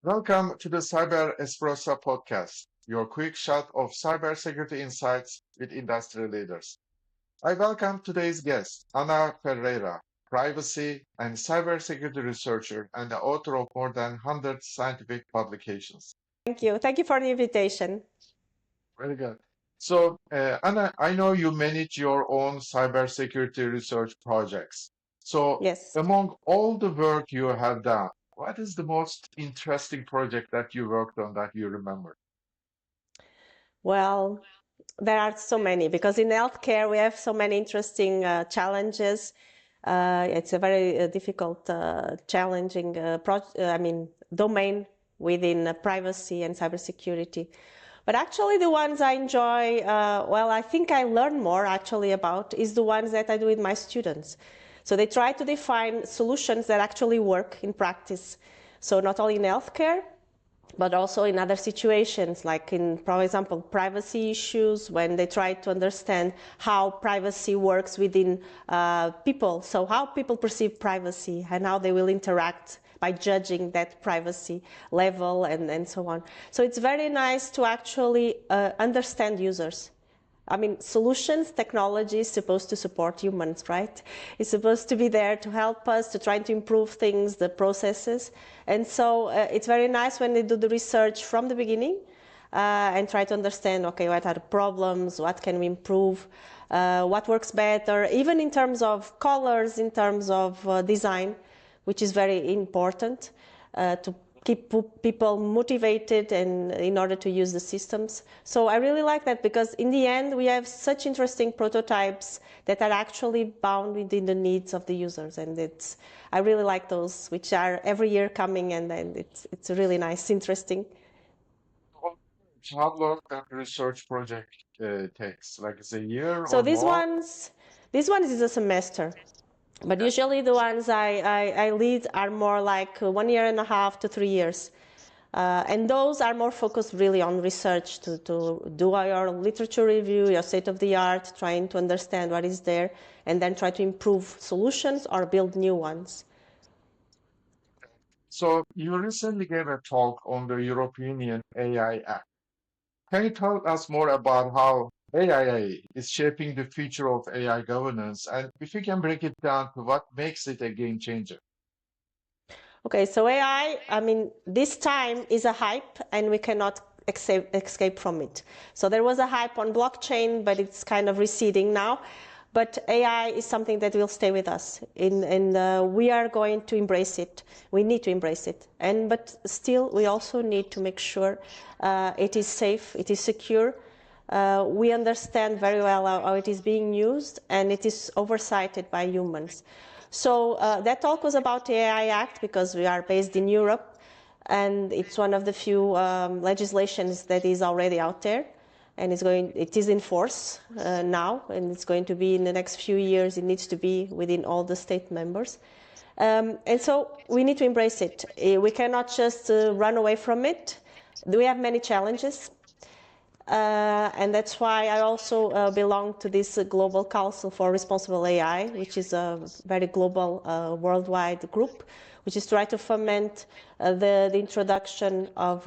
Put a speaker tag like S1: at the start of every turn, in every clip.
S1: Welcome to the Cyber Espresso Podcast, your quick shot of cybersecurity insights with industry leaders. I welcome today's guest, Ana Ferreira, privacy and cybersecurity researcher and the author of more than 100 scientific publications.
S2: Thank you. Thank you for the invitation.
S1: Very good. So, Ana, I know you manage your own cybersecurity research projects. So,
S2: Yes.
S1: among all the work you have done, what is the most interesting project that you worked on that you remember?
S2: Well, there are so many because in healthcare we have so many interesting challenges. It's a very difficult, challenging domain within privacy and cybersecurity. But actually, the ones I enjoy, I think I learn more actually about is the ones that I do with my students. So they try to define solutions that actually work in practice. So not only in healthcare, but also in other situations, like in, for example, privacy issues, when they try to understand how privacy works within people. So how people perceive privacy and how they will interact by judging that privacy level and so on. So it's very nice to actually understand users. I mean, solutions, technology is supposed to support humans, right? It's supposed to be there to help us, to try to improve things, the processes. And so it's very nice when they do the research from the beginning and try to understand, okay, what are the problems, what can we improve, what works better, even in terms of colors, in terms of design, which is very important to keep people motivated and in order to use the systems. So I really like that because in the end we have such interesting prototypes that are actually bound within the needs of the users, and I really like those, which are every year coming, and then it's really nice, interesting.
S1: How long that research project takes? Like it's a year
S2: So
S1: or more?
S2: these ones is a semester. But
S1: Okay.
S2: usually the ones I lead are more like 1.5 years to 3 years. And those are more focused really on research to do your literature review, your state of the art, trying to understand what is there, and then try to improve solutions or build new ones.
S1: So you recently gave a talk on the European Union AI Act. Can you tell us more about how AI is shaping the future of AI governance, and if you can break it down to what makes it a game changer?
S2: Okay, so I mean, this time is a hype and we cannot escape from it. So there was a hype on blockchain, but it's kind of receding now. But AI is something that will stay with us, and we are going to embrace it. We need to embrace it, but still, we also need to make sure it is safe, it is secure. We understand very well how it is being used, and it is oversighted by humans. So that talk was about the AI Act because we are based in Europe, and it's one of the few legislations that is already out there, and it is in force now, and it's going to be in the next few years. It needs to be within all the state members, and so we need to embrace it. We cannot just run away from it. We have many challenges. And that's why I also belong to this Global Council for Responsible AI, which is a very global, worldwide group, which is try to foment the introduction of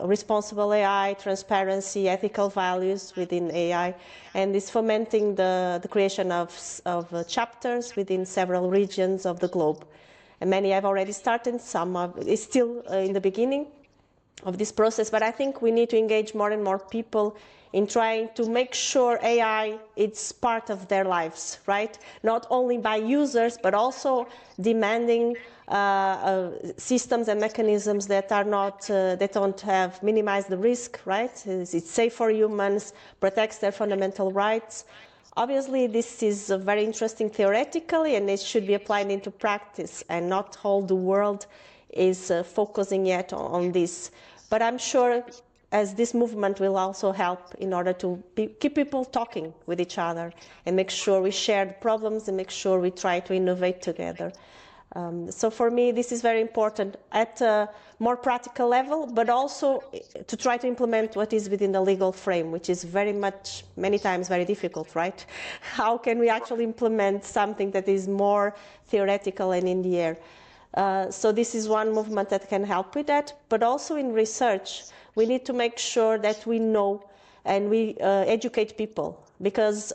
S2: responsible AI, transparency, ethical values within AI, and is fomenting the creation of chapters within several regions of the globe. And many have already started, some is still in the beginning of this process, but I think we need to engage more and more people in trying to make sure AI is part of their lives, right? Not only by users, but also demanding systems and mechanisms that are not, that don't have minimize the risk, right? It's safe for humans, protects their fundamental rights. Obviously, this is very interesting theoretically, and it should be applied into practice, and not all the world is focusing yet on this. But I'm sure as this movement will also help in order to keep people talking with each other and make sure we share the problems and make sure we try to innovate together. So for me, this is very important at a more practical level, but also to try to implement what is within the legal frame, which is many times very difficult, right? How can we actually implement something that is more theoretical and in the air? So this is one movement that can help with that. But also in research, we need to make sure that we know and we educate people, because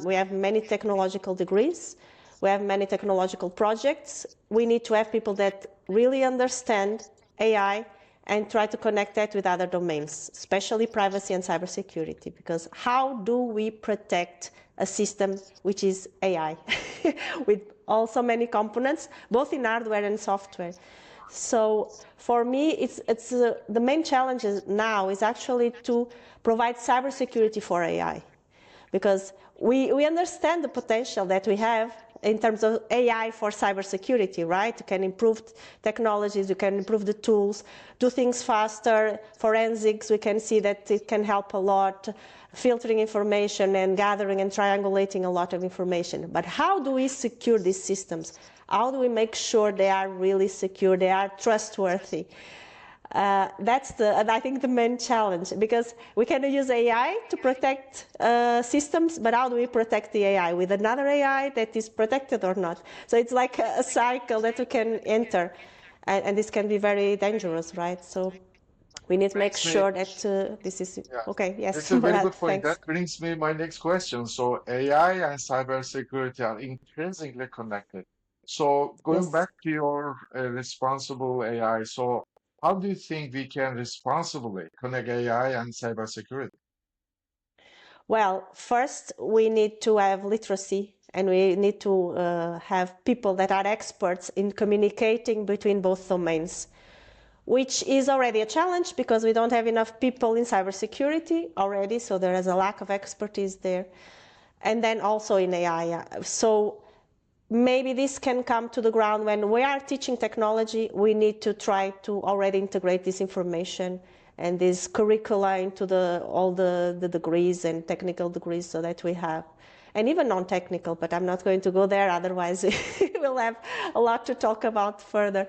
S2: we have many technological degrees, we have many technological projects. We need to have people that really understand AI and try to connect that with other domains, especially privacy and cybersecurity, because how do we protect a system which is AI with also many components, both in hardware and software? So for me, it's the main challenge now is actually to provide cybersecurity for AI, because we understand the potential that we have in terms of AI for cybersecurity, right? You can improve technologies, you can improve the tools, do things faster. Forensics, we can see that it can help a lot, filtering information and gathering and triangulating a lot of information. But how do we secure these systems? How do we make sure they are really secure, they are trustworthy? That's I think the main challenge, because we can use AI to protect systems, but how do we protect the AI with another AI that is protected or not? So it's like a cycle that we can enter, and this can be very dangerous, right? So we need to make
S1: Brings me,
S2: sure that this is
S1: yeah,
S2: okay.
S1: it's
S2: Yes,
S1: a very
S2: Murat,
S1: good point. That
S2: thanks.
S1: brings me my next question. So AI and cybersecurity are increasingly connected. So going
S2: Yes.
S1: back to your responsible AI, so how do you think we can responsibly connect AI and cybersecurity?
S2: Well, first we need to have literacy, and we need to have people that are experts in communicating between both domains, which is already a challenge because we don't have enough people in cybersecurity already, so there is a lack of expertise there. And then also in AI. So maybe this can come to the ground when we are teaching technology. We need to try to already integrate this information and this curricula into all the degrees and technical degrees so that we have, and even non-technical, but I'm not going to go there, otherwise we'll have a lot to talk about further.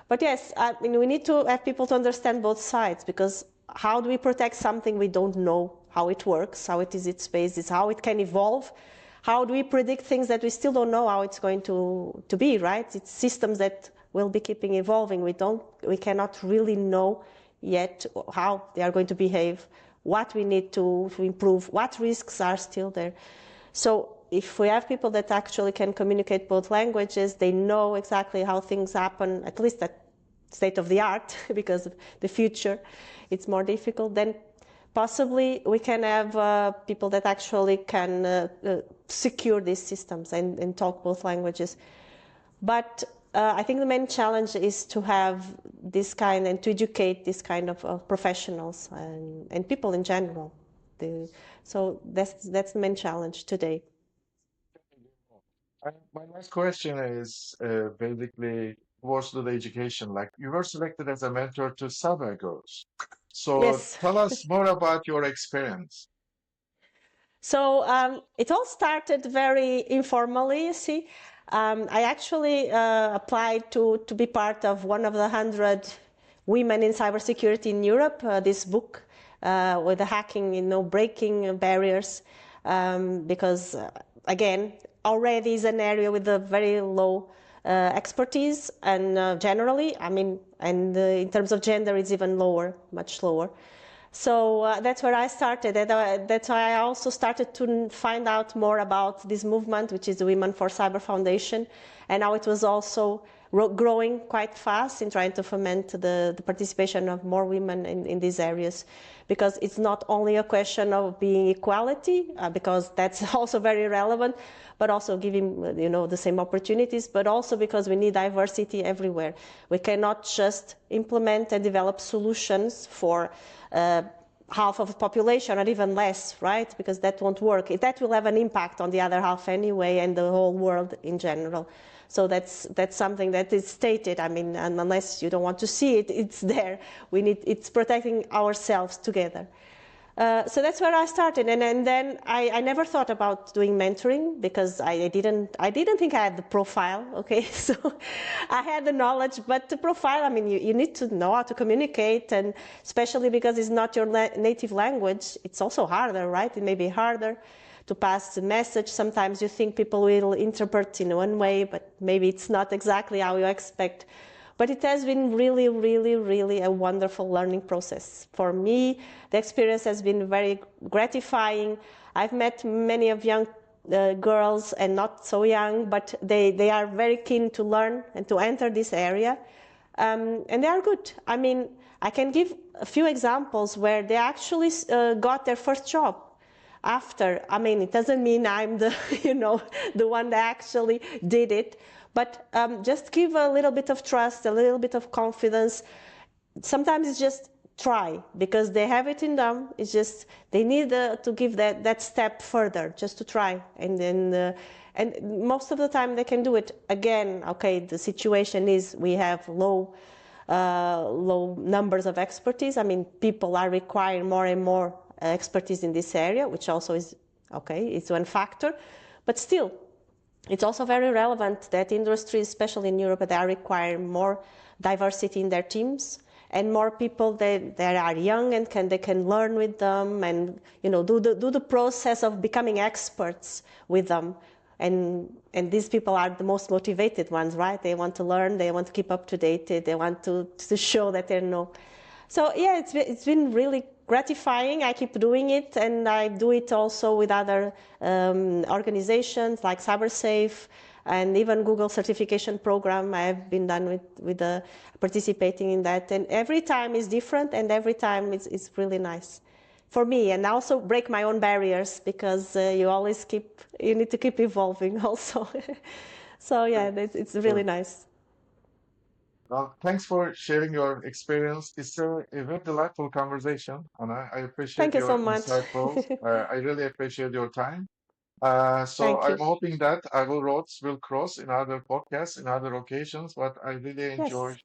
S2: But yes, I mean, we need to have people to understand both sides, because how do we protect something we don't know how it works, how it is its basis, how it can evolve? How do we predict things that we still don't know how it's going to be, right? It's systems that will be keeping evolving. We cannot really know yet how they are going to behave, what we need to improve, what risks are still there. So if we have people that actually can communicate both languages, they know exactly how things happen, at least at state of the art, because of the future, it's more difficult, then possibly we can have people that actually can secure these systems and talk both languages. But I think the main challenge is to have this kind and to educate this kind of professionals and people in general. So that's the main challenge today.
S1: My last question is basically towards to the education. Like you were selected as a mentor to Cyber Girls. So
S2: Yes.
S1: tell us more about your experience.
S2: So it all started very informally, you see. I actually applied to be part of one of the 100 women in cybersecurity in Europe, this book with the hacking, breaking barriers, because again, already is an area with a very low expertise, and generally, I mean, and in terms of gender, it's even lower, much lower. So that's where I started. And that's why I also started to find out more about this movement, which is the Women for Cyber Foundation, and how it was also growing quite fast in trying to foment the participation of more women in these areas. Because it's not only a question of being equality, because that's also very relevant, but also giving the same opportunities, but also because we need diversity everywhere. We cannot just implement and develop solutions for half of the population or even less, right? Because that won't work. That will have an impact on the other half anyway and the whole world in general. So that's something that is stated. I mean, and unless you don't want to see it, it's there. It's protecting ourselves together. So that's where I started, and then I never thought about doing mentoring because I didn't think I had the profile. Okay, so I had the knowledge, but the profile, I mean, you need to know how to communicate, and especially because it's not your native language, it's also harder, right? It may be harder to pass the message. Sometimes you think people will interpret in one way, but maybe it's not exactly how you expect. But it has been really, really, really a wonderful learning process. For me, the experience has been very gratifying. I've met many of young girls and not so young, but they are very keen to learn and to enter this area. And they are good. I mean, I can give a few examples where they actually got their first job after. I mean, it doesn't mean I'm the, the one that actually did it, but just give a little bit of trust, a little bit of confidence. Sometimes it's just try, because they have it in them. It's just they need to give that step further, just to try, and then and most of the time they can do it. Again, okay, the situation is we have low numbers of expertise. I mean, people are requiring more and more expertise in this area, which also is okay, it's one factor, but still it's also very relevant that industries, especially in Europe, they are requiring more diversity in their teams, and more people that are young and they can learn with them, and do the process of becoming experts with them. And these people are the most motivated ones, right? They want to learn, they want to keep up to date, they want to show that they know. So yeah, it's been really gratifying. I keep doing it, and I do it also with other organizations like CyberSafe, and even Google certification program. I have been done with participating in that, and every time is different, and every time it's really nice for me. And I also break my own barriers, because you need to keep evolving also. So yeah, it's really nice.
S1: Well, thanks for sharing your experience. It's a very delightful conversation, and I appreciate
S2: Thank you so
S1: your
S2: much.
S1: insightful. I really appreciate your time. So
S2: Thank
S1: I'm
S2: you.
S1: hoping that our roads will cross in other podcasts, in other occasions, but I really
S2: Yes.
S1: enjoyed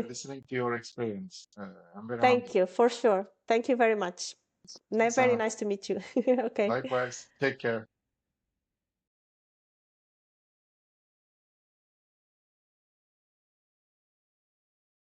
S1: listening to your experience. I'm very
S2: Thank
S1: humbled.
S2: you, for sure. Thank you very much.
S1: Thanks,
S2: Very
S1: Anna.
S2: nice to meet you. Okay.
S1: Likewise. Take care.